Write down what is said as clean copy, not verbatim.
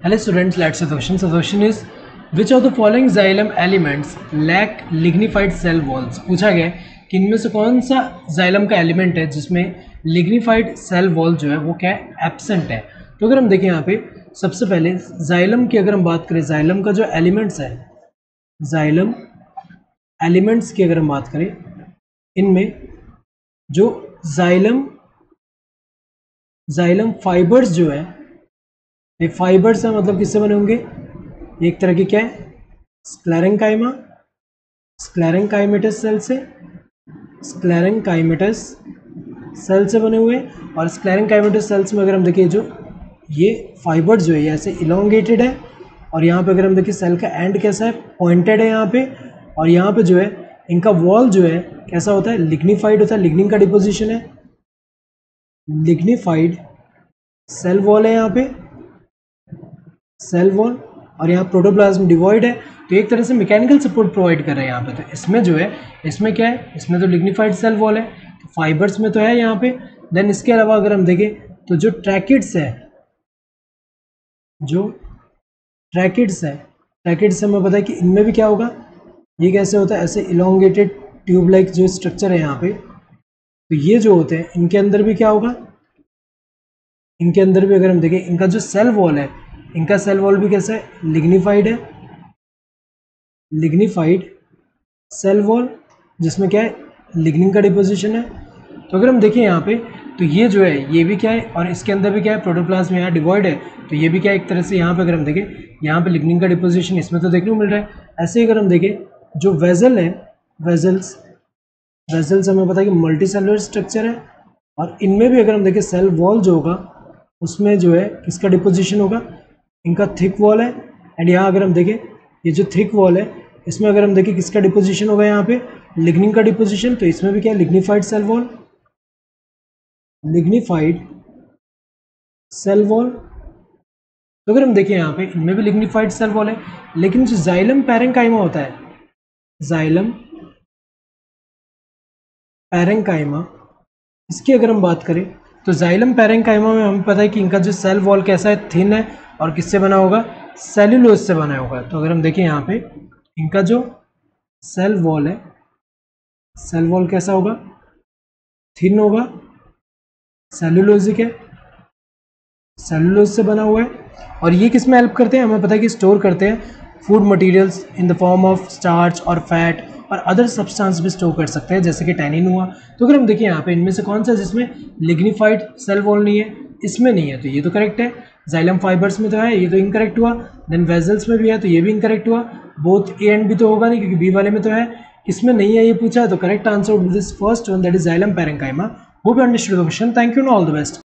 Hello students, let's see the question. So the question is, which of the following xylem elements lack lignified cell walls? पूछा गया है कि इनमें से कौन सा xylem का एलिमेंट है जिसमें lignified cell wall जो है वो क्या है, एब्सेंट है। तो अगर हम देखें यहाँ पे सबसे पहले xylem की अगर हम बात करें, xylem का जो एलिमेंट्स है, xylem एलिमेंट्स की अगर हम बात करें, इनमें जो xylem फाइबर्स जो है, ये फाइबर्स है, मतलब किससे बने होंगे, एक तरह की क्या है, स्क्लेरेंकाइमा, स्क्लेरेंकाइमेटस सेल से, स्क्लेरेंकाइमेटस सेल से बने हुए। और स्क्लेरेंकाइमेटस सेल्स में अगर हम देखिए, जो ये फाइबर्स जो है ये ऐसे इलोंगेटेड है, और यहाँ पे अगर हम देखिए सेल का एंड कैसा है, पॉइंटेड है यहाँ पे, और यहाँ पे जो है इनका वॉल जो है कैसा होता है, लिग्निफाइड होता है, लिग्निन का डिपोजिशन है, लिग्निफाइड सेल वॉल है यहाँ पे, सेल वॉल, और यहाँ प्रोटोप्लाज्म डिवॉइड है। तो एक तरह से मैकेनिकल सपोर्ट प्रोवाइड कर रहे हैं यहाँ पे। तो इसमें जो है, इसमें क्या है, इसमें तो लिग्निफाइड सेल वॉल है, तो फाइबर्स में तो है यहाँ पे। देन इसके अलावा अगर हम देखें तो जो ट्रैकिड्स है, जो ट्रैकिड्स है, ट्रैकिड्स हमें पता है कि इनमें भी क्या होगा, ये कैसे होता है, ऐसे इलोंगेटेड ट्यूब लाइक जो स्ट्रक्चर है यहाँ पे। तो ये जो होते हैं इनके अंदर भी क्या होगा, इनके अंदर भी अगर हम देखें, इनका जो सेल वॉल है, इनका सेल वॉल भी कैसा है, लिग्निफाइड है, लिग्निफाइड सेल वॉल, जिसमें क्या है, लिग्निन का डिपोजिशन है। तो अगर हम देखें यहाँ पे, तो ये जो है ये भी क्या है, और इसके अंदर भी क्या है, प्रोटोप्लाज्म यहाँ डिवॉइड है, तो ये भी क्या है, एक तरह से यहाँ पे अगर हम देखें, यहाँ पे लिग्निन का डिपोजिशन इसमें तो देखने को मिल रहा है। ऐसे ही अगर हम देखें, जो वेजल है, वेजल्स, वेजल्स हमें पता है कि मल्टी सेलुलर स्ट्रक्चर है, और इनमें भी अगर हम देखें सेल वॉल जो होगा उसमें जो है किसका डिपोजिशन होगा, इनका थिक वॉल है। एंड यहाँ अगर हम देखें, ये जो थिक वॉल है इसमें अगर हम देखें किसका डिपोजिशन होगा, यहाँ पे लिग्निन का डिपोजिशन। तो इसमें भी क्या है, lignified cell wall, lignified cell wall. तो अगर हम देखें यहाँ पे, इनमें भी लिग्निफाइड सेल वॉल है। लेकिन जो जाइलम पैरेंकाइमा होता है, जाइलम पैरेंकाइमा, इसकी अगर हम बात करें तो जाइलम पैरेंकाइमा में हमें पता है कि इनका जो सेल वॉल कैसा है, थिन है, और किससे बना होगा, सेल्यूलोज से बना होगा। तो अगर हम देखें यहाँ पे, इनका जो सेल वॉल है, सेल वॉल कैसा होगा, थिन होगा, सेल्यूलोजिक है, सेल्यूलोज से बना हुआ है। और ये किस में हेल्प करते हैं, हमें पता है कि स्टोर करते हैं food materials in the form of starch और फैट, और अदर सब्सटेंस भी स्टोर कर सकते हैं, जैसे कि टैनिन हुआ। तो अगर हम देखें यहाँ पे, इनमें से कौन सा जिसमें लिग्निफाइड सेल वॉल नहीं है, इसमें नहीं है, तो ये तो करेक्ट है। जाइलम फाइबर्स में तो है, ये तो इनकरेक्ट हुआ। देन वेजल्स में भी है, तो ये भी इनकरेक्ट हुआ। बोथ ए एंड बी तो होगा नहीं, क्योंकि बी वाले में तो है, इसमें नहीं है, ये पूछा है। तो correct answer this first one, that is xylem parenchyma. Hope you understood the question. Thank you and all the best.